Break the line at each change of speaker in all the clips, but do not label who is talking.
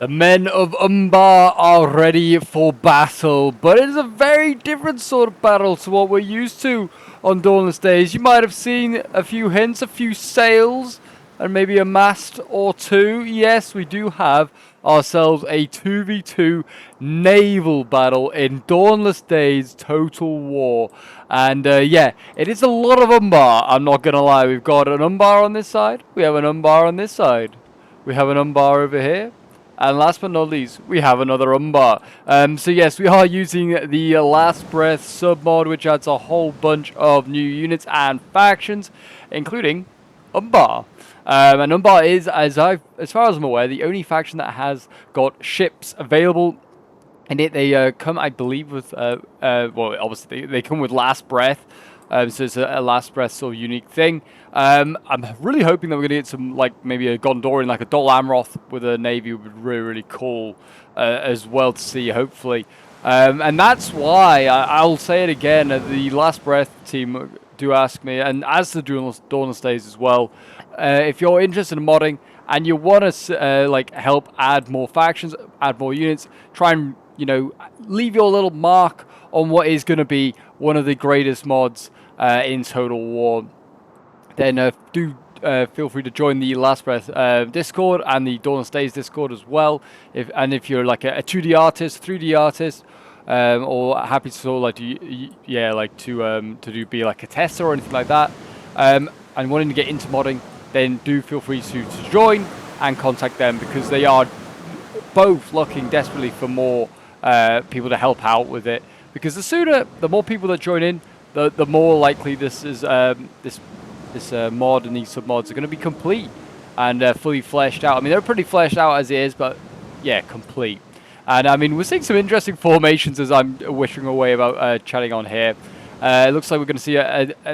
The men of Umbar are ready for battle, but it is a very different sort of battle to what we're used to on Dawnless Days. You might have seen a few hints, a few sails, and maybe a mast or two. Yes, we do have ourselves a 2v2 naval battle in Dawnless Days Total War. And yeah, it is a lot of Umbar, I'm not going to lie. We've got an Umbar on this side, we have an Umbar on this side, we have an Umbar over here. And last but not least, we have another Umbar. So yes, we are using the Last Breath submod, which adds a whole bunch of new units and factions, including Umbar. And Umbar is, as far as I'm aware, the only faction that has got ships available. And they come, I believe, with well, obviously they come with Last Breath. So it's a Last Breath sort of unique thing. I'm really hoping that we're going to get some, like, maybe a Gondorian, like a Dol Amroth with a navy would be really, really cool as well to see, hopefully. And that's why, I'll say it again, the Last Breath team do ask me, and as the Dawnless Days as well, if you're interested in modding and you want to, like, help add more factions, add more units, try and, you know, leave your little mark on what is going to be one of the greatest mods in Total War, then do feel free to join the Last Breath Discord and the Dawnless Days Discord as well. If you're like a 2D artist, 3D artist, or happy to sort of like be like a tester or anything like that, and wanting to get into modding, then do feel free to join and contact them, because they are both looking desperately for more people to help out with it. Because the more people that join in, the more likely this is this mod and these submods are going to be complete and fully fleshed out. I mean, they're pretty fleshed out as it is, but yeah, complete. And I mean, we're seeing some interesting formations as I'm wishing away about chatting on here. It looks like we're going to see a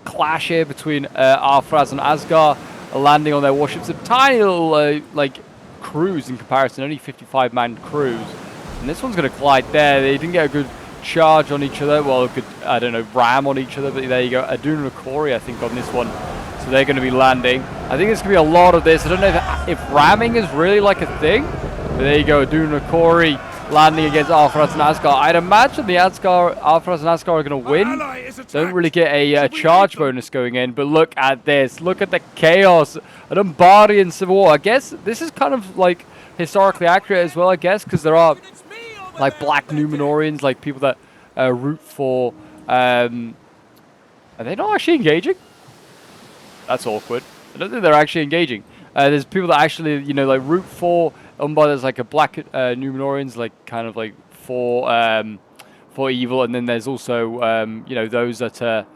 clash here between Arthraz and Asgar landing on their warships. A tiny little like crews in comparison, only 55-man crews. And this one's going to collide there. They didn't get a good charge on each other. Well, a good, I don't know, ram on each other, but there you go. Adun Rakori, I think, on this one. So they're going to be landing. I think there's going to be a lot of this. I don't know if ramming is really like a thing. But there you go, Adun Rakori landing against Arthraz and Asgar. I'd imagine the Arthraz and Asgar are going to win. Don't really get a charge bonus going in, but look at this. Look at the chaos. An Umbarian civil war. I guess this is kind of like historically accurate as well, I guess, because there are like black Numenorians, like people that root for... are they not actually engaging? That's awkward. I don't think they're actually engaging. There's people that actually, you know, like root for Umbar. There's like a black Numenorians, like kind of like for evil, and then there's also you know, those that are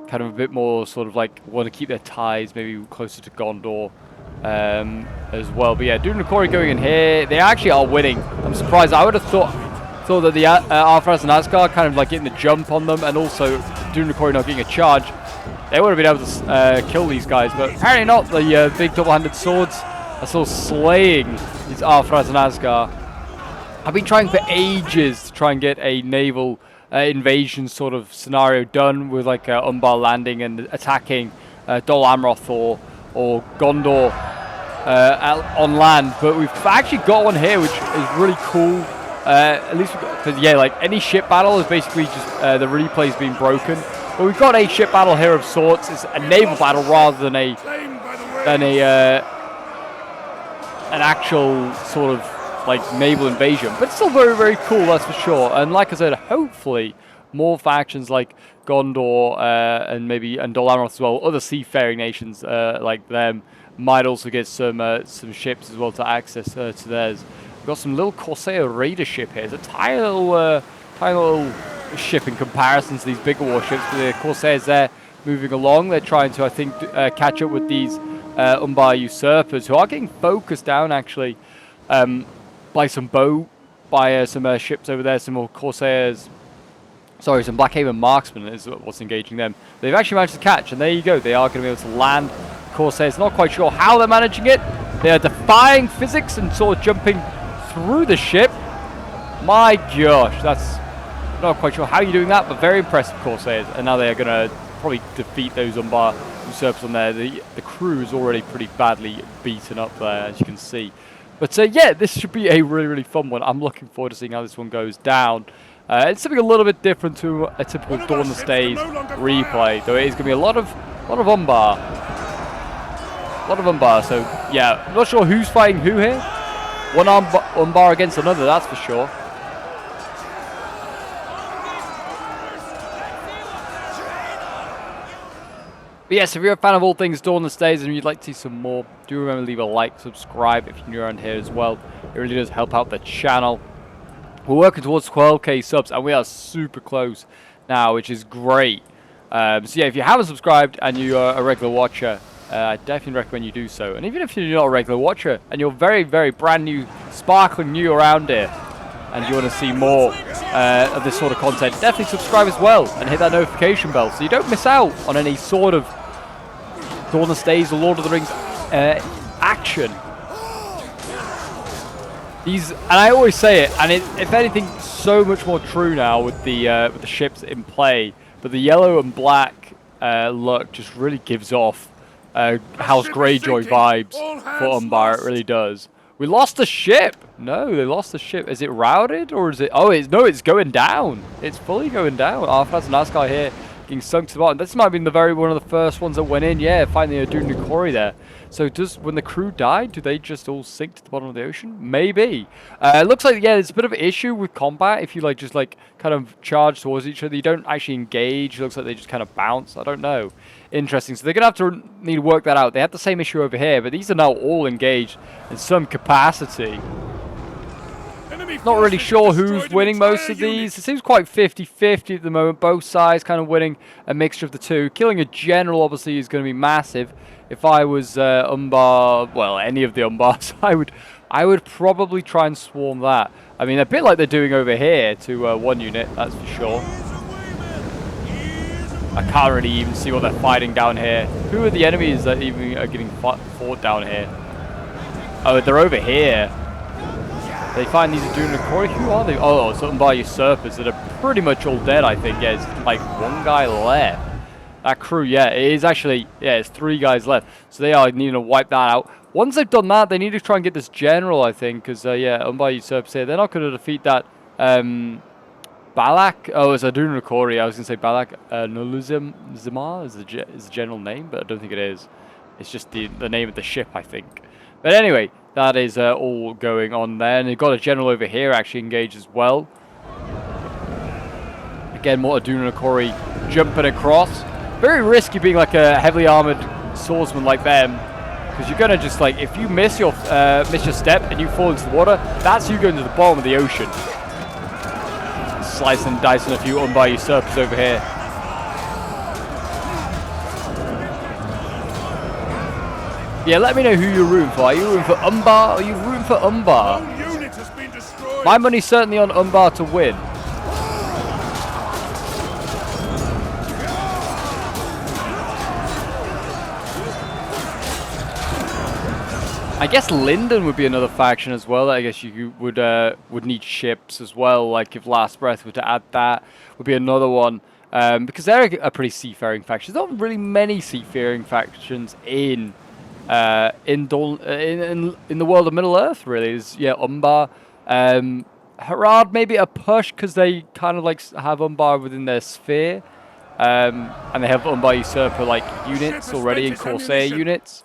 kind of a bit more sort of like want to keep their ties maybe closer to Gondor as well. But yeah, Dunakori going in here. They actually are winning. I'm surprised. I would have thought that the Arthraz and Asgar kind of like getting the jump on them, and also Dunakori not getting a charge, they would have been able to kill these guys, but apparently not. The big double-handed swords are still slaying these Arthraz and Asgar. I've been trying for ages to try and get a naval invasion sort of scenario done with like Umbar landing and attacking Dol Amroth or Gondor on land, but we've actually got one here, which is really cool. At least, because yeah, like any ship battle is basically just the replay's being broken. But we've got a ship battle here of sorts. It's a naval battle rather than an actual sort of like naval invasion. But it's still very, very cool, that's for sure. And like I said, hopefully more factions like Gondor and Dol Amroth as well, other seafaring nations like them, might also get some ships as well to access to theirs. We've got some little Corsair raider ship here. It's a tiny little ship in comparison to these bigger warships. But the Corsairs there moving along. They're trying to, I think, catch up with these Umbar usurpers, who are getting focused down actually by some some ships over there, some more Corsairs. Sorry, some Blackhaven marksmen is what's engaging them. They've actually managed to catch, and there you go. They are going to be able to land Corsairs. Not quite sure how they're managing it. They are defying physics and sort of jumping through the ship. My gosh, that's not quite sure how you're doing that, but very impressive Corsairs. And now they are going to probably defeat those Umbar usurpers on there. The crew is already pretty badly beaten up there, as you can see. But yeah, this should be a really, really fun one. I'm looking forward to seeing how this one goes down. It's something a little bit different to a typical Dawnless Days replay, though it is going to be a lot of Umbar. A lot of Umbar, so yeah, I'm not sure who's fighting who here. One Umbar against another, that's for sure. But yes, if you're a fan of all things Dawnless Days and you'd like to see some more, do remember to leave a like, subscribe if you're new around here as well. It really does help out the channel. We're working towards 12k subs and we are super close now, which is great. So yeah, if you haven't subscribed and you are a regular watcher, I definitely recommend you do so. And even if you're not a regular watcher and you're very, very brand new, sparkling new around here, and you want to see more of this sort of content, definitely subscribe as well and hit that notification bell so you don't miss out on any sort of Dawnless Days or Lord of the Rings action. And I always say it, and if anything, so much more true now with the ships in play. But the yellow and black look just really gives off House Greyjoy vibes for Umbar. It really does. We lost the ship. No, they lost the ship. Is it routed or is it? Oh, no, it's going down. It's fully going down. Arthur's nice guy here getting sunk to the bottom. This might have been one of the first ones that went in. Yeah, finding a Dune there. So when the crew died, do they just all sink to the bottom of the ocean? Maybe. It looks like, yeah, there's a bit of an issue with combat. If you just kind of charge towards each other, you don't actually engage. It looks like they just kind of bounce. I don't know. Interesting. So they're going to need to work that out. They had the same issue over here, but these are now all engaged in some capacity. Not really sure who's winning most of these. It seems quite 50-50 at the moment. Both sides kind of winning a mixture of the two. Killing a general obviously is going to be massive. If I was Umbar, well, any of the Umbars, I would probably try and swarm that. I mean, a bit like they're doing over here to one unit, that's for sure. I can't really even see what they're fighting down here. Who are the enemies that even are getting fought down here? Oh, they're over here. They find these Dune. Who are they? Oh, it's Umbar usurpers that are pretty much all dead, I think. Yeah, it's like one guy left. That crew, yeah, it is actually, yeah, it's 3 guys left. So they are needing to wipe that out. Once they've done that, they need to try and get this general, I think, because, yeah, Umbar usurpers here. They're not going to defeat that Balak. Oh, it's a Dune. I was going to say Balak. Nuluzimar is the general name, but I don't think it is. It's just the name of the ship, I think. But anyway, that is all going on there. And they've got a general over here actually engaged as well. Again, more Adunakori jumping across. Very risky being like a heavily armored swordsman like them, because you're gonna just if you miss your step and you fall into the water, that's you going to the bottom of the ocean. Slicing and dicing a few Umbar usurpers over here. Yeah, let me know who you're rooting for. Are you rooting for Umbar or are you rooting for Umbar? My money's certainly on Umbar to win. I guess Linden would be another faction as well. I guess you would need ships as well. Like if Last Breath were to add that, would be another one. Because they're a pretty seafaring faction. There's not really many seafaring factions in the world of Middle Earth. Really, there's Umbar, Harad maybe a push because they kind of have Umbar within their sphere, and they have Umbar usurper units already in Corsair units.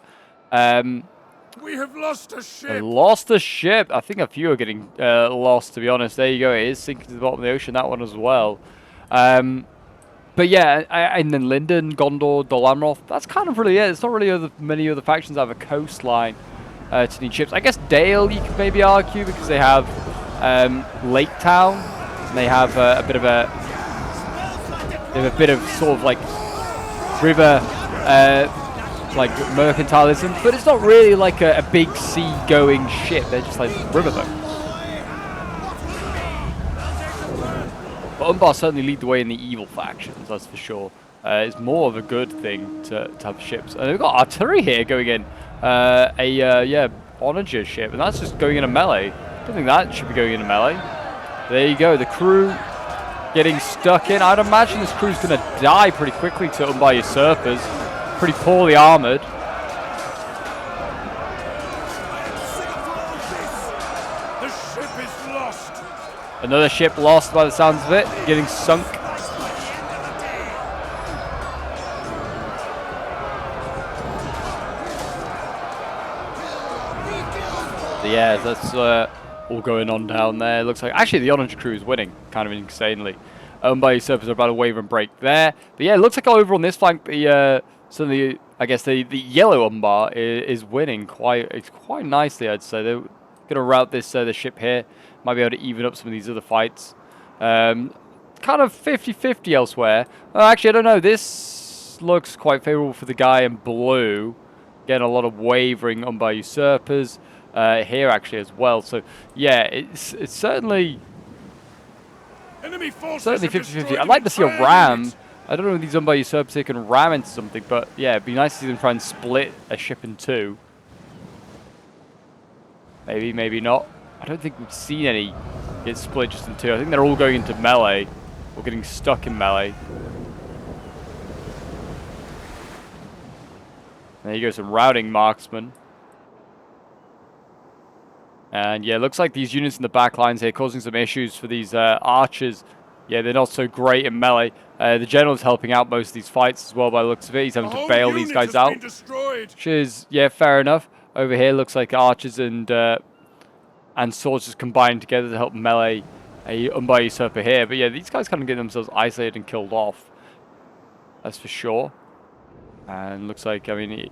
We have lost a ship.
They lost a ship. I think a few are getting lost, to be honest. There you go. It is sinking to the bottom of the ocean, that one as well. But yeah, and then Linden, Gondor, Dol Amroth. That's kind of really it. It's not really many other factions that have a coastline to need ships. I guess Dale, you could maybe argue, because they have Lake Town. And they have a bit of sort of river mercantilism, but it's not really a big sea-going ship. They're just riverboats. But Umbar certainly lead the way in the evil factions, that's for sure. It's more of a good thing to have ships. And they've got artillery here going in. Onager ship, and that's just going in a melee. I don't think that should be going in a melee. There you go, the crew getting stuck in. I'd imagine this crew's going to die pretty quickly to Umbar usurpers. Pretty poorly armored.
The ship is lost.
Another ship lost by the sounds of it, getting sunk. So yeah, that's all going on down there. Looks like actually the orange crew is winning, kind of insanely. Umbar usurpers are about to wave and break there. But yeah, it looks like over on this flank, the certainly I guess the yellow Umbar is winning quite nicely. I'd say they're gonna route this the ship here. Might be able to even up some of these other fights. Kind of 50-50 elsewhere. Actually, I don't know. This looks quite favorable for the guy in blue. Getting a lot of wavering Umbar usurpers here actually as well. So yeah, it's certainly 50-50. I'd like to see a ram. I don't know if these Umbar usurpers here can ram into something, but yeah, it'd be nice to see them try and split a ship in two. Maybe, maybe not. I don't think we've seen any get split just in two. I think they're all going into melee, or getting stuck in melee. There you go, some routing marksmen. And yeah, looks like these units in the back lines here causing some issues for these archers. Yeah, they're not so great in melee. The general's helping out most of these fights as well by the looks of it. He's having to bail these guys out. Which is, yeah, fair enough. Over here looks like archers and swords just combining together to help melee a Umbar usurper here. But yeah, these guys kind of get themselves isolated and killed off. That's for sure. And looks like, I mean,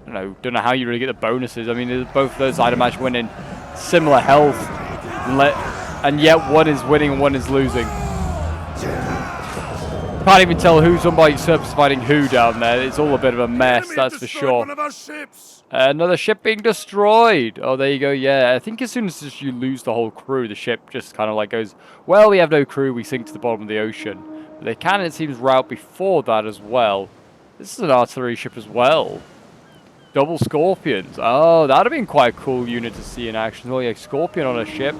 don't know how you really get the bonuses. I mean, both of those, I'd imagine, winning similar health. And yet one is winning and one is losing. Can't even tell who's Umbar usurpers fighting who down there. It's all a bit of a mess, that's for sure. Another ship being destroyed. Oh, there you go. Yeah, I think as soon as you lose the whole crew, the ship just kind of like goes, well, we have no crew, we sink to the bottom of the ocean. But they can, it seems, route before that as well. This is an artillery ship as well. Double Scorpions. Oh, that would have been quite a cool unit to see in action. Oh, yeah, Scorpion on a ship.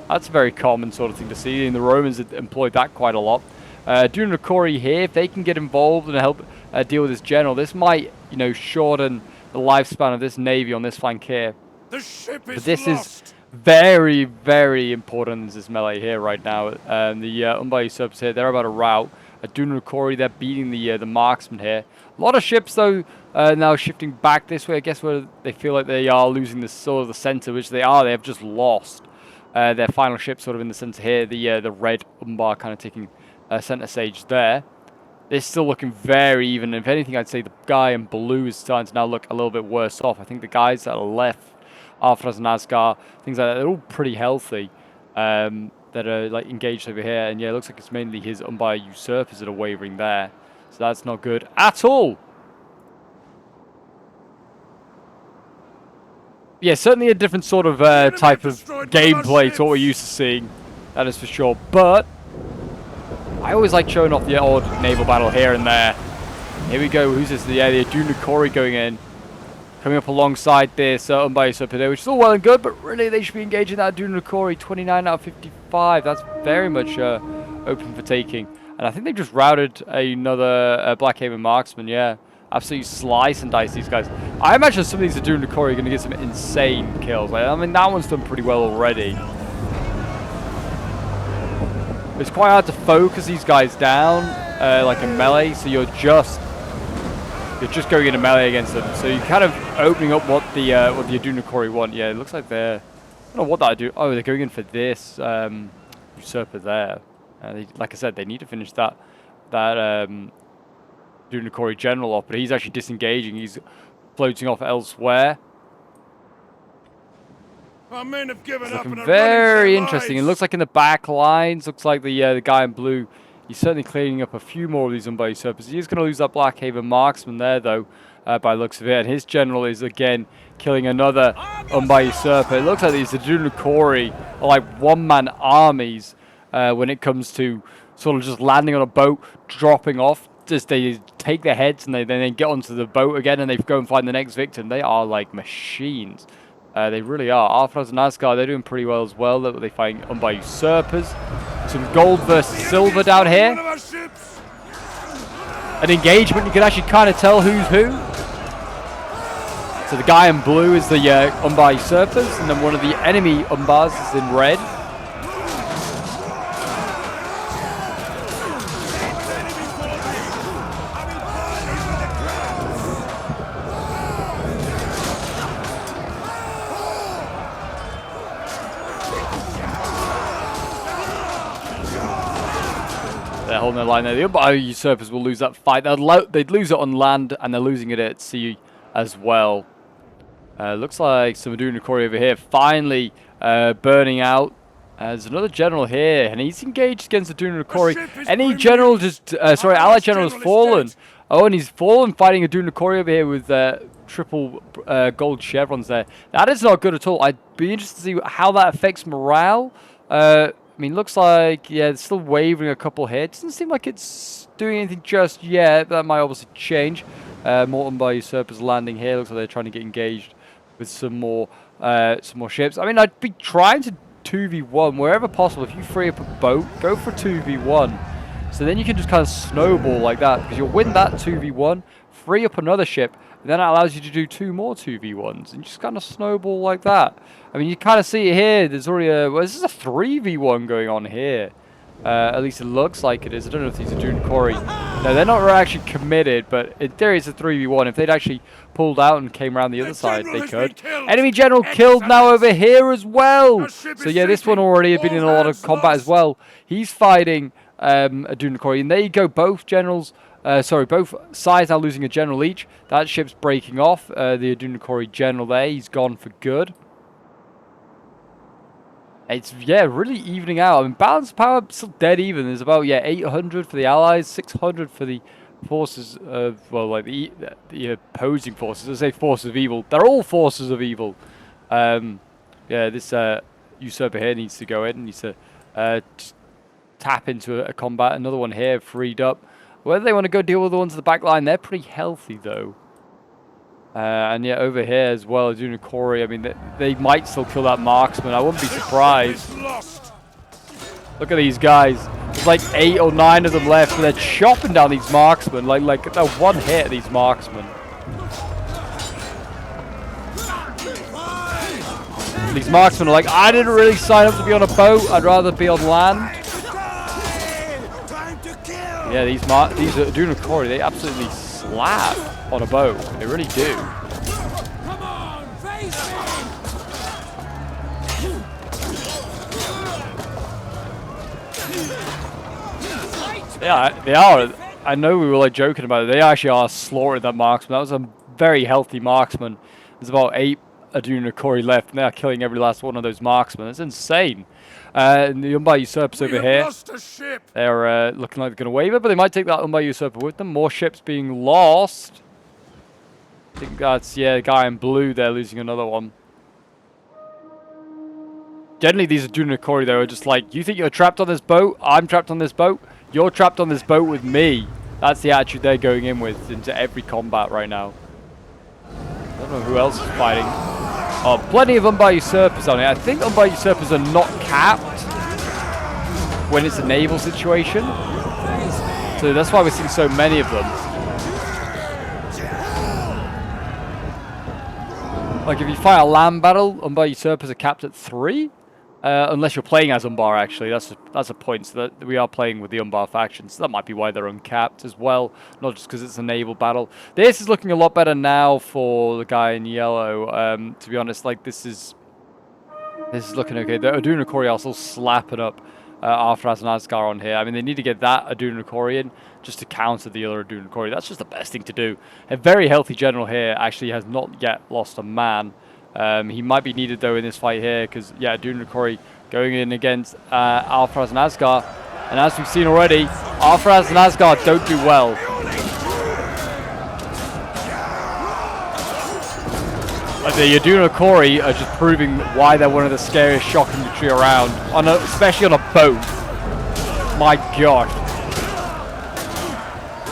That's a very common sort of thing to see, and the Romans had employed that quite a lot. Dunakori here, if they can get involved and help deal with this general, this might, shorten the lifespan of this navy on this flank here.
The ship is
but this
lost.
Is very, very important in this melee here right now. The Umbar usurpers here, they're about to rout. Dunakori, they're beating the marksman here. A lot of ships, though, now shifting back this way, I guess, where they feel like they are losing the sort of the center, which they are. They have just lost their final ship sort of in the center here. The red Umbar kind of taking center stage there. They're still looking very even. If anything, I'd say the guy in blue is starting to now look a little bit worse off. I think the guys that are left, Arthras and Asgar, things like that, they're all pretty healthy. That are like engaged over here, and yeah, it looks like it's mainly his Umbar usurpers that are wavering there. So that's not good at all. Yeah, certainly a different sort of type of gameplay to what we're used to seeing. That is for sure. But I always like showing off the odd naval battle here and there. Here we go. Who's this? Yeah, the Dunakori going in. Coming up alongside this Umbar usurper there, which is all well and good, but really they should be engaging that Dunakori. 29 out of 55. That's very much open for taking. And I think they've just routed another Blackhaven marksman, yeah. Absolutely slice and dice these guys. I imagine some of these Dunakori are going to get some insane kills. I mean, that one's done pretty well already. It's quite hard to focus these guys down like in melee, so you're just going into melee against them. So you're kind of opening up what the Dunakori want. Yeah, it looks like they're, I don't know what that do. Oh, they're going in for this usurper there. Like I said, they need to finish that Dunakori general off, but he's actually disengaging. He's floating off elsewhere.
Our men have given up and are
very
running for
interesting.
lives.
It looks like in the back lines, looks like the guy in blue, he's certainly cleaning up a few more of these Umbar usurpers. He is going to lose that Blackhaven marksman there, though, by the looks of it. And his general is, again, killing another Umbar usurper. It looks like these Dunakori are like one-man armies when it comes to sort of just landing on a boat, dropping off. Just they take their heads and then they get onto the boat again and they go and find the next victim. They are like machines. They really are. Arthras and Asgard, they're doing pretty well as well. They find Umbar usurpers. Some gold versus silver down here. An engagement, you can actually kind of tell who's who. So the guy in blue is the Umbar usurpers, and then one of the enemy Umbars is in red. They're holding their line there. The Umbar usurpers will lose that fight. They'd lose it on land, and they're losing it at sea as well. Looks like some Adunakori over here finally burning out. There's another general here, and he's engaged against Adunakori. Any general just... sorry, allied general has fallen. Oh, and he's fallen fighting Adunakori over here with triple gold chevrons there. That is not good at all. I'd be interested to see how that affects morale. I mean, looks like, yeah, it's still wavering a couple here. It doesn't seem like it's doing anything just yet. That might obviously change. More Umbar usurpers landing here. Looks like they're trying to get engaged with some more ships. I mean, I'd be trying to 2v1 wherever possible. If you free up a boat, go for 2v1. So then you can just kind of snowball like that, because you'll win that 2v1, free up another ship, and then it allows you to do 2 more 2v1s, and just kind of snowball like that. I mean, you kind of see it here. There's already well, this is a 3v1 going on here. At least it looks like it is. I don't know if these are Adunakori. No, they're not actually committed, but in theory it's a 3v1. If they'd actually pulled out and came around the other side, they could. Enemy general killed now over here as well. So yeah, this one already had been in a lot of combat as well. He's fighting Adunakori, and there you go. Both generals, both sides are losing a general each. That ship's breaking off. The Adunakori general there, he's gone for good. It's, yeah, really evening out. I mean, balance power still dead even. There's about, yeah, 800 for the allies, 600 for the forces of, well, like the opposing forces. I say forces of evil. They're all forces of evil. Yeah, this usurper here needs to go in. Needs to tap into a combat. Another one here freed up. Whether they want to go deal with the ones at the back line, they're pretty healthy, though. And yeah, over here as well, Adunakori, I mean, they might still kill that marksman. I wouldn't be surprised. Look at these guys. There's like 8 or 9 of them left, and they're chopping down these marksmen. Like they're one hit at these marksmen. These marksmen are like, I didn't really sign up to be on a boat. I'd rather be on land. Yeah, these Adunakori, they absolutely slap on a boat. They really do.
Come on, face me.
Yeah, they are. I know we were like joking about it. They actually are slaughtering that marksman. That was a very healthy marksman. There's about 8 Adunakori left, and they are killing every last one of those marksmen. It's insane. And the Umbar usurpers over here, they're looking like they're going to waver, but they might take that Umbar usurper with them. More ships being lost. I think that's, yeah, the guy in blue there losing another one. Generally, these Adunakori, though, are just like, you think you're trapped on this boat? I'm trapped on this boat. You're trapped on this boat with me. That's the attitude they're going in with into every combat right now. I don't know who else is fighting. Oh, plenty of Umbar usurpers on it. I think Umbar usurpers are not capped when it's a naval situation. So that's why we're seeing so many of them. Like if you fight a land battle, Umbar usurpers are capped at 3. Unless you're playing as Umbar, actually. That's a point. So that we are playing with the Umbar faction. So that might be why they're uncapped as well. Not just because it's a naval battle. This is looking a lot better now for the guy in yellow. To be honest, like this is looking okay. The Adunakori are still slapping up Arthras and Asgar on here. I mean, they need to get that Adunakori in just to counter the other Adunakori. That's just the best thing to do. A very healthy general here actually has not yet lost a man. He might be needed, though, in this fight here, because, yeah, Adunakori going in against Arthras and Asgar. And as we've seen already, Arthras and Asgar don't do well. The Adunakori are just proving why they're one of the scariest shock infantry around, especially on a boat. My gosh.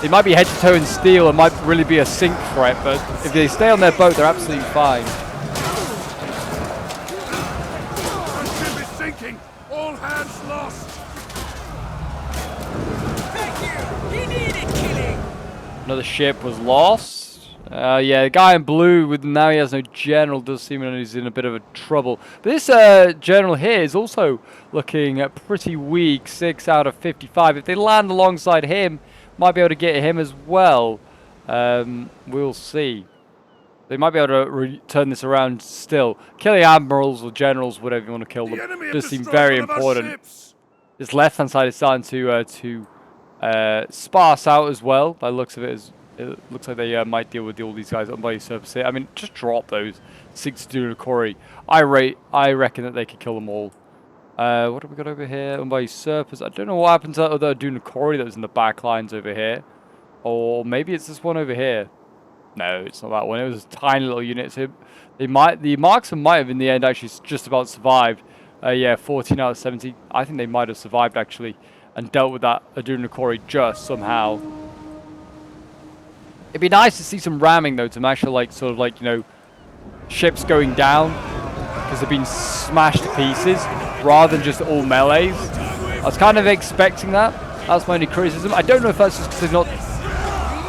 They might be head-to-toe in steel and might really be a sink threat, but if they stay on their boat, they're absolutely fine.
All hands lost.
Thank you. He needed killing.
Another ship was lost. Yeah, the guy in blue, with now he has no general, does seem like he's in a bit of a trouble. But this general here is also looking pretty weak, 6 out of 55. If they land alongside him, might be able to get him as well. We'll see. They might be able to turn this around still. Killing admirals or generals, whatever you want to kill them, does seem very important. This left-hand side is starting to sparse out as well. By the looks of it, it looks like they might deal with all these guys on by surface here. I mean, just drop those 6 Dunakori. I reckon that they could kill them all. What have we got over here? On by surface. I don't know what happened to that other Dunakori that was in the back lines over here. Or maybe it's this one over here. No, it's not that one. It was a tiny little unit. So the marksman might have in the end actually just about survived. Yeah, 14 out of 70. I think they might have survived actually and dealt with that Adunakori just somehow. It'd be nice to see some ramming though, to actually like sort of like, you know, ships going down because they've been smashed to pieces rather than just all melees. I was kind of expecting that. That's my only criticism. I don't know if that's just because they've not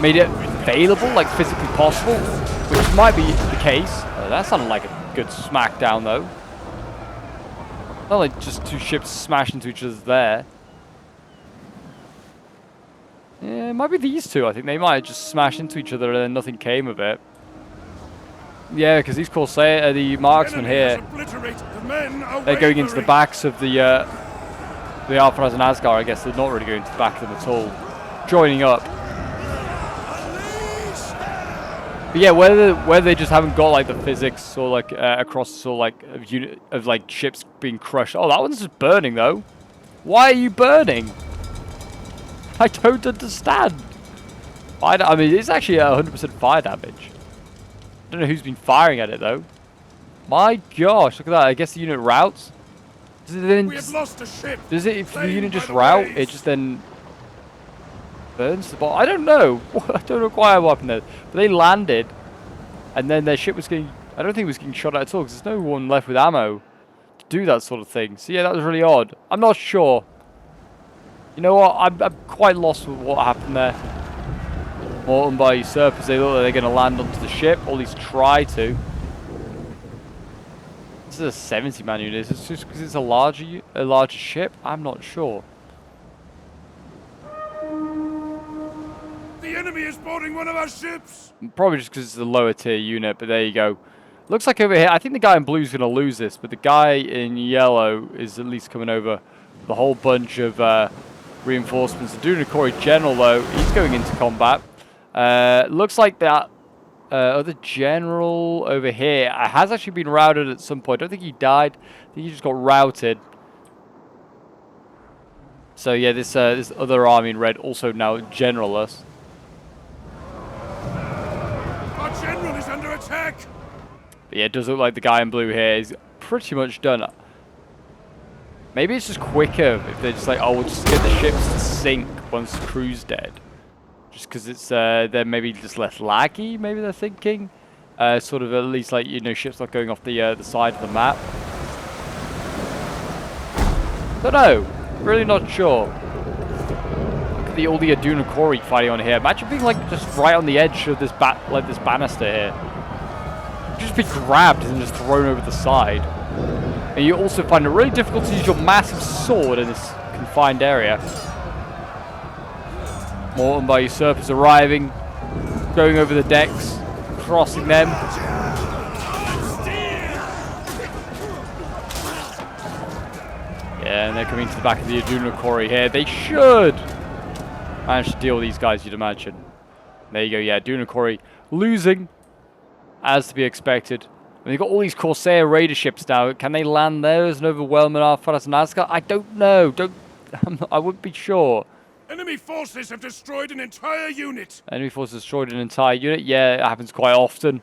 made it available, like physically possible, which might be the case. That sounded like a good smackdown though. Not like just 2 ships smash into each other there. Yeah, it might be these 2. I think they might just smash into each other and then nothing came of it. Yeah, because these Corsair, the marksmen here, they're going into the backs of the Alpharaz and Asgard. I guess they're not really going to the back of them at all. Joining up. But yeah, whether they just haven't got like the physics or like across sort of like unit of like ships being crushed. Oh, that one's just burning though. Why are you burning? I don't understand. I mean, it's actually 100% fire damage. I don't know who's been firing at it though. My gosh, look at that. I guess the unit routes. Does it then?
We have lost a ship.
Does it? If the unit just route, it just then burns the bottom. I don't know. I don't know quite what happened there. But they landed, and then their ship was getting. I don't think it was getting shot at all because there's no one left with ammo to do that sort of thing. So yeah, that was really odd. I'm not sure. You know what? I'm quite lost with what happened there. More Umbar surface. They thought they were going to land onto the ship, or at least try to. This is a 70-man unit. It's just because it's a larger ship. I'm not sure.
The enemy is boarding one of our ships.
Probably just because it's a lower tier unit, but there you go. Looks like over here, I think the guy in blue is going to lose this, but the guy in yellow is at least coming over the whole bunch of reinforcements. The Dunakori general, though, he's going into combat. Looks like that other general over here has actually been routed at some point. I don't think he died. I think he just got routed. So yeah, this other army in red also now generalless.
Our general is under attack.
But yeah, it does look like the guy in blue here is pretty much done. Maybe it's just quicker if they're just like, oh, we'll just get the ships to sink once the crew's dead. Just because it's they're maybe just less laggy, maybe they're thinking. Sort of at least like, you know, ships not going off the side of the map. Don't know. Really not sure. Look at all the Adunakori fighting on here. Imagine being like just right on the edge of this this banister here. Just be grabbed and just thrown over the side. And you also find it really difficult to use your massive sword in this confined area. More Umbar usurpers arriving, going over the decks, crossing them. Yeah, and they're coming to the back of the Adunakori here. They should manage to deal with these guys, you'd imagine. There you go, yeah, Adunakori losing, as to be expected. And they've got all these Corsair raider ships now. Can they land those and overwhelm an Alpharaz and Asgard? I don't know. I wouldn't be sure.
Enemy forces have destroyed an entire unit.
Enemy forces destroyed an entire unit? Yeah, it happens quite often.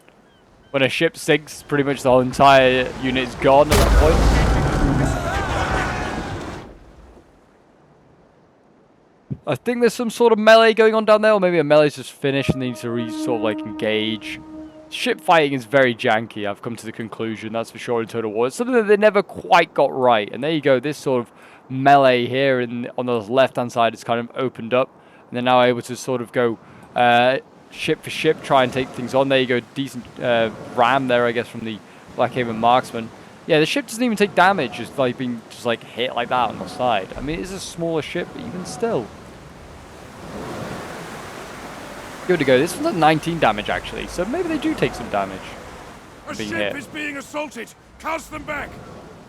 When a ship sinks, pretty much the whole entire unit is gone at that point. I think there's some sort of melee going on down there, or maybe a melee's just finished and they need to sort of like engage. Ship fighting is very janky, I've come to the conclusion, that's for sure, in Total War. It's something that they never quite got right. And there you go, this sort of melee here on the left-hand side is kind of opened up. And they're now able to sort of go ship for ship, try and take things on. There you go, decent ram there, I guess, from the Blackhaven marksman. Yeah, the ship doesn't even take damage, just like being just like hit like that on the side. I mean, it is a smaller ship, but even still. Good to go. This one's at 19 damage actually, so maybe they do take some damage.
A ship is being assaulted. Cast them back.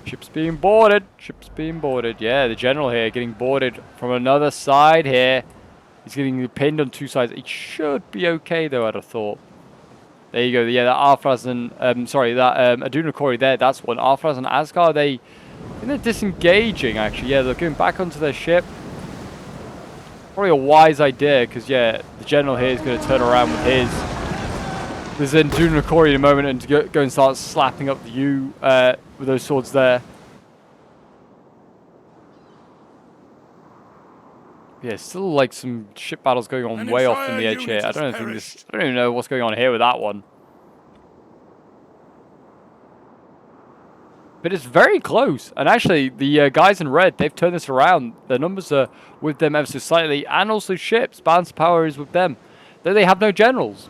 Ship's being boarded. Ship's being boarded. Yeah, the general here getting boarded from another side here. He's getting pinned on two sides. It should be okay though, I'd have thought. There you go. Yeah, that Arthras and sorry, that Aduna Kori there. That's one. Arthras and Asgard. I think they're disengaging actually. Yeah, they're going back onto their ship. Probably a wise idea because yeah, the general here is going to turn around with his. There's then Aduna Kori in a moment and to go and start slapping up the U with those swords there. Yeah, still like some ship battles going on way off in the edge here. I don't even know what's going on here with that one. But it's very close. And actually, the guys in red, they've turned this around. The numbers are with them ever so slightly. And also ships. Balance power is with them. Though they have no generals.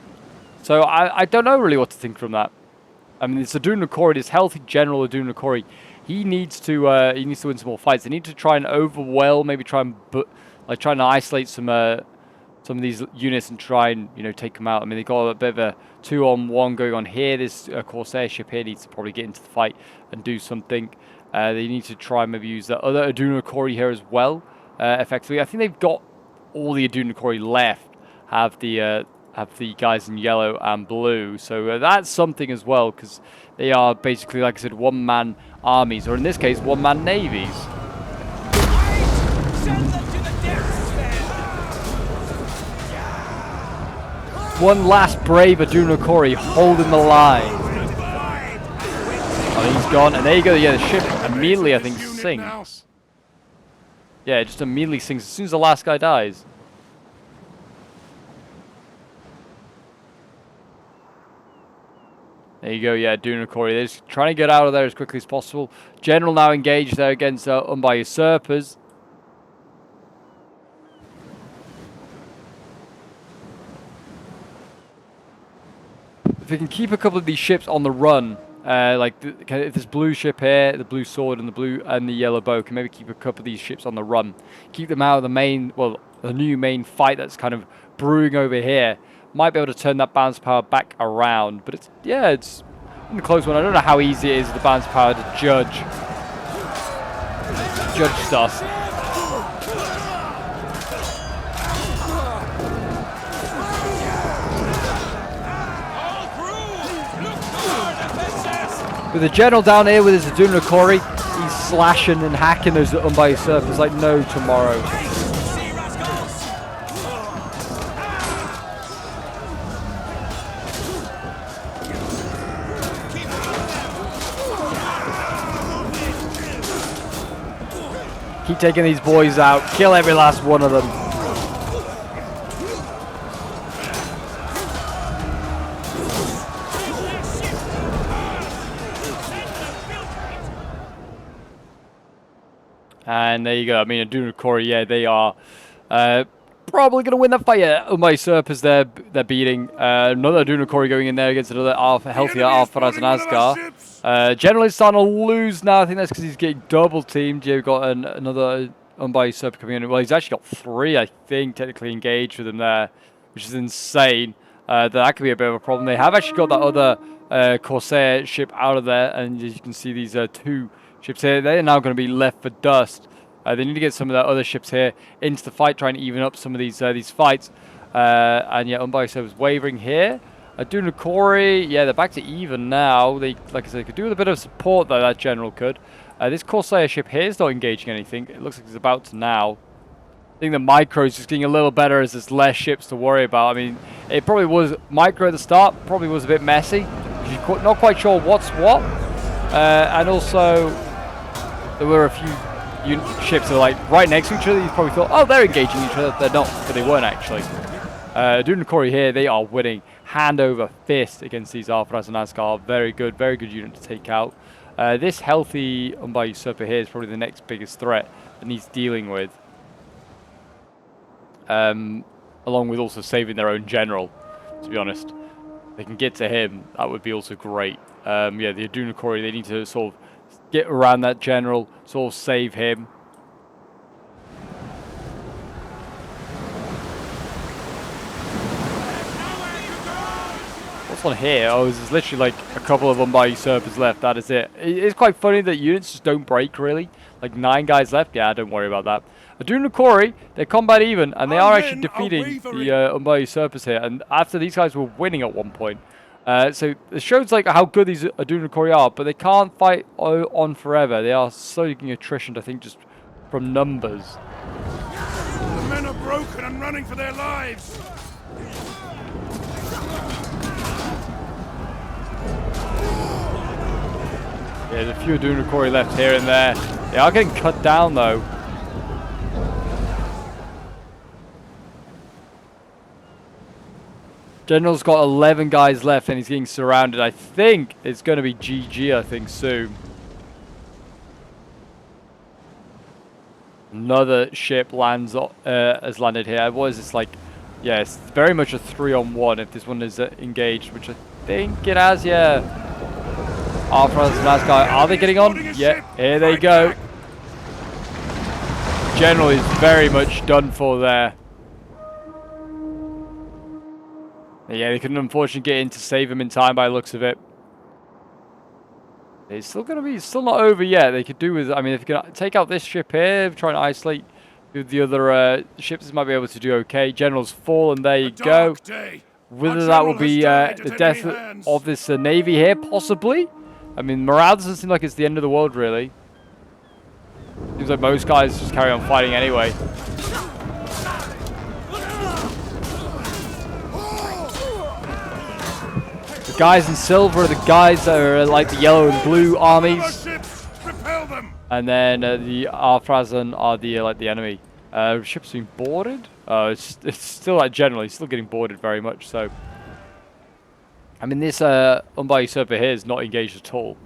So I don't know really what to think from that. I mean, it's Aduna Kori, this healthy general Aduna Kori. He needs to win some more fights. They need to try and overwhelm, maybe try and trying to isolate some of these units and try and take them out. I mean, they got a bit of a 2-on-1 going on here. This Corsair ship here needs to probably get into the fight and do something. They need to try and maybe use the other Aduna Kori here as well, effectively. I think they've got all the Aduna Kori left. Have the guys in yellow and blue, so that's something as well because they are basically, like I said, one-man armies, or in this case, one-man navies. One last brave Aduna Kori holding the line. Oh, he's gone, and there you go. Yeah, the ship immediately, I think, sinks. Yeah, it just immediately sinks as soon as the last guy dies. There you go, yeah, Aduna Kori. They're just trying to get out of there as quickly as possible. General now engaged there against Umbar usurpers. If we can keep a couple of these ships on the run, like this blue ship here, the blue sword and the yellow bow, can maybe keep a couple of these ships on the run, keep them out of the main, well, the new main fight that's kind of brewing over here. Might be able to turn that balance power back around, but it's in the close one. I don't know how easy it is with the balance power to judge stuff. With the general down here with his Aduna Kori, he's slashing and hacking those Umbar usurpers like no tomorrow. Keep taking these boys out. Kill every last one of them. And there you go. I mean, Aduna Kori, yeah, they are probably going to win that fight. Yeah, Umbar usurpers they're beating. Another Aduna Kori going in there against another healthier Arthras and Asgard. Generally starting to lose now. I think that's because he's getting double teamed. You've got another Umbar usurper coming in. Well, he's actually got 3, I think, technically engaged with him there, which is insane. That could be a bit of a problem. They have actually got that other Corsair ship out of there, and as you can see, these 2 ships here, they're now going to be left for dust. They need to get some of the other ships here into the fight, trying to even up some of these fights. And yeah, Umbar usurpers wavering here. Aduna Kori, yeah, they're back to even now. They, like I said, could do with a bit of support though. That general could. This Corsair ship here is not engaging anything. It looks like it's about to now. I think the micro is just getting a little better as there's less ships to worry about. I mean, it probably was micro at the start. Probably was a bit messy. You're not quite sure what's what. And also, there were a few ships that are like right next to each other. You probably thought, oh, they're engaging each other. They're not, but they weren't actually. Aduna Kori here, they are winning hand over fist against these Arthras and Asgard. Very good unit to take out. This healthy Umbar usurper here is probably the next biggest threat that he's dealing with. Along with also saving their own general. to be honest. If they can get to him, that would be also great. Yeah, the Adunakori, they need to sort of get around that general, sort of save him. What's on here? Oh, there's literally like a couple of Umbar usurpers left. That is it. It's quite funny that units just don't break, really. Like 9 guys left. Yeah, don't worry about that. Adunakori, they're combat even, and they are actually defeating the Umbar usurpers here. And after these guys were winning at one point. So it shows like how good these Adunakori are, but they can't fight on forever. They are slowly getting attrition, I think, just from numbers.
The men are broken and running for their lives.
Yeah, there's a few Adunakori left here and there. They are getting cut down though. General's got 11 guys left and he's getting surrounded. I think it's going to be GG, I think, soon. Another ship has landed here. What is this like? Yeah, it's very much a 3-on-1 if this one is engaged, which I think it has, yeah. Arthur's the last guy. Are they getting on? Yeah, here they go. General is very much done for there. Yeah, they couldn't unfortunately get in to save him in time by the looks of it. It's still going to be, still not over yet. They could do with, I mean, if you can take out this ship here, try and isolate the other ships, might be able to do okay. General's fallen, there you go. Whether that will be the death of this navy here, possibly. I mean, morale doesn't seem like it's the end of the world, really. Seems like most guys just carry on fighting anyway. The guys in silver are the guys that are like the yellow and blue armies. And then the Arthrazan are the like the enemy. Ships being boarded? It's still like generally still getting boarded very much so. I mean, this Umbar usurper here is not engaged at all.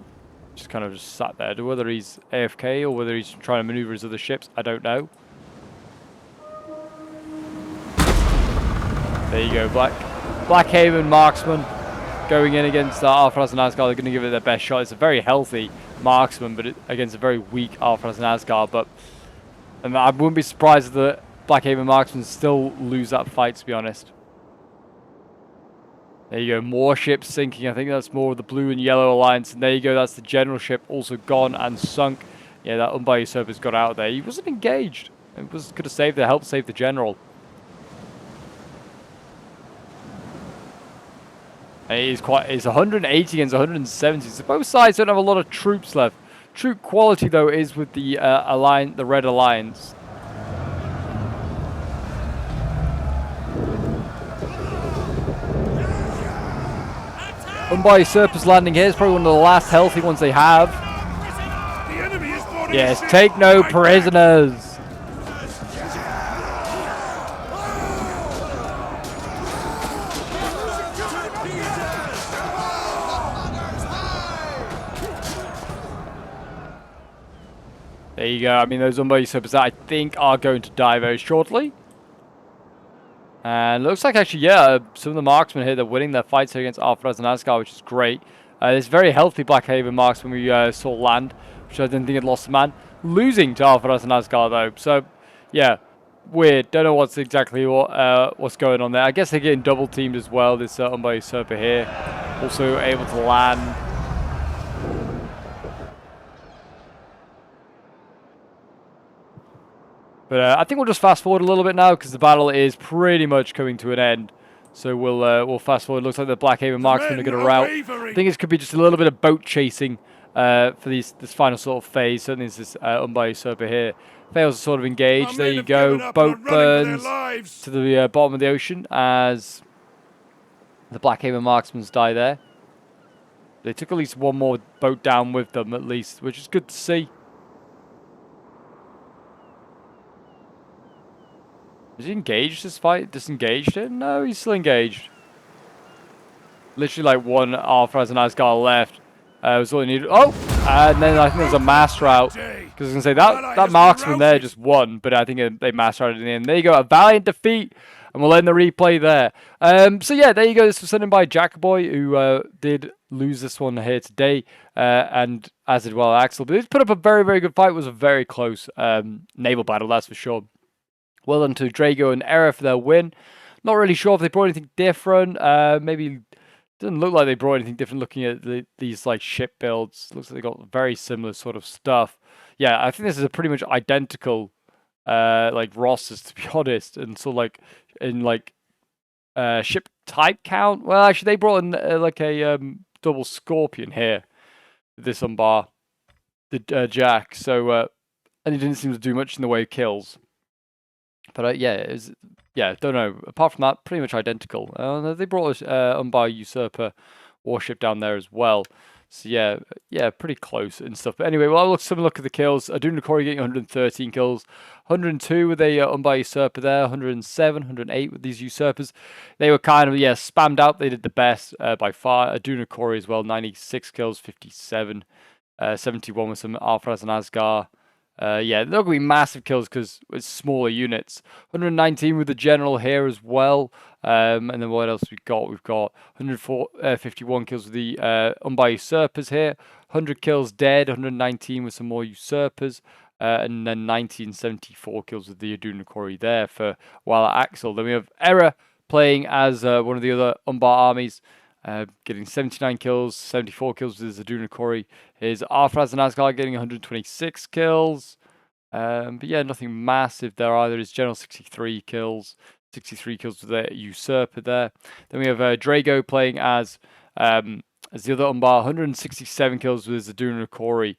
Just kind of just sat there. Whether he's AFK or whether he's trying to maneuver his other ships, I don't know. There you go, Blackhaven marksman going in against Arthras and Asgard. They're going to give it their best shot. It's a very healthy marksman, but against a very weak Arthras and Asgard. But and I wouldn't be surprised if the Blackhaven marksmen still lose that fight, to be honest. There you go, more ships sinking. I think that's more of the blue and yellow alliance. And there you go, that's the general ship also gone and sunk. Yeah, that Umbar usurper's got out there. He wasn't engaged. It could have saved the help, save the general. And it's 180 against 170. So both sides don't have a lot of troops left. Troop quality though is with the the Red Alliance. Umbar usurper's landing here is probably one of the last healthy ones they have. Yes, take no prisoners. There you go. I mean, those Umbar usurpers I think are going to die very shortly. And looks like actually, yeah, some of the marksmen here, they're winning their fights here against Arthras and Asgard, which is great. This very healthy Blackhaven marksman we saw land, which I didn't think had lost a man. Losing to Arthras and Asgard though. So, yeah, weird. Don't know what's exactly what's going on there. I guess they're getting double teamed as well. This Umbar usurper here, also able to land. But I think we'll just fast forward a little bit now because the battle is pretty much coming to an end. So we'll fast forward. Looks like the Blackhaven marksmen are going to rout. I think it could be just a little bit of boat chasing for this final sort of phase. Certainly, this Umbar usurper here fails to sort of engage. There you go. Boat burns to the bottom of the ocean as the Blackhaven marksmen die there. They took at least one more boat down with them at least, which is good to see. Is he engaged this fight? Disengaged it? No, he's still engaged. Literally like one Arthras and Asgard left. Was all he needed. Oh! And then I think there's a mass rout. Because I was going to say, that marksman there just won. But I think they mass routed in the end. There you go. A valiant defeat. and we'll end the replay there. So yeah, there you go. This was sent in by Jackaboy, who did lose this one here today, and as did well Axel. But he's put up a very, very good fight. It was a very close naval battle, that's for sure. Well done to Drago and Era for their win. Not really sure if they brought anything different. Maybe doesn't look like they brought anything different looking at these like ship builds. Looks like they got very similar sort of stuff. Yeah, I think this is a pretty much identical like rosters, to be honest. And so like in like ship type count. Well, actually they brought in like a double Scorpion here. This Umbar, the Jack. So and he didn't seem to do much in the way of kills. But yeah, don't know. Apart from that, pretty much identical. They brought a Umbar Usurper warship down there as well. So yeah, pretty close and stuff. But anyway, well, I'll have a look at the kills. Aduna Corey getting 113 kills, 102 with a Umbar Usurper there, 107, 108 with these Usurpers. They were kind of spammed out. They did the best by far. Aduna Corey as well, 96 kills, 57, 71 with some Alphras and Asgar. Yeah, they're not going to be massive kills because it's smaller units. 119 with the General here as well. And then what else we've got? We've got 151 kills with the Umbar Usurpers here. 100 kills dead, 119 with some more Usurpers. And then 1974 kills with the Aduna Corey there for Wala Axel. Then we have Era playing as one of the other Umbar armies. Getting 79 kills, 74 kills with his Aduna Corey. His Arthraz and Asgard getting 126 kills. But yeah, nothing massive there either. His General 63 kills. 63 kills with the Usurper there. Then we have Drago playing as the other Umbar. 167 kills with his Aduna Corey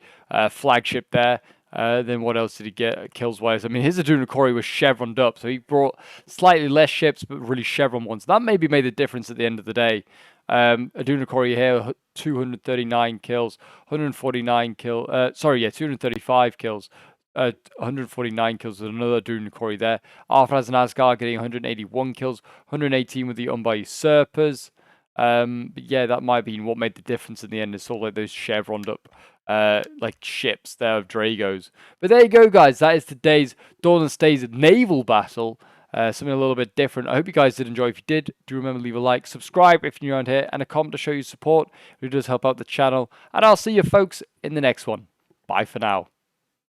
flagship there. Then what else did he get kills wise? I mean, his Aduna Corey was chevroned up, so he brought slightly less ships, but really chevron ones. That maybe made the difference at the end of the day. Aduna Corey here, 239 kills, 149 kills. 235 kills. 149 kills with another Aduna Corey there. Arthraz and Asgard getting 181 kills, 118 with the Umbar Usurpers. But yeah, that might have been what made the difference in the end. It's all like those chevroned up like ships there of Dragos. But there you go, guys. That is today's Dawnless Days naval battle. Something a little bit different. I hope you guys did enjoy. If you did, do remember to leave a like, subscribe if you're new around here, and a comment to show your support. It does help out the channel. And I'll see you folks in the next one. Bye for now.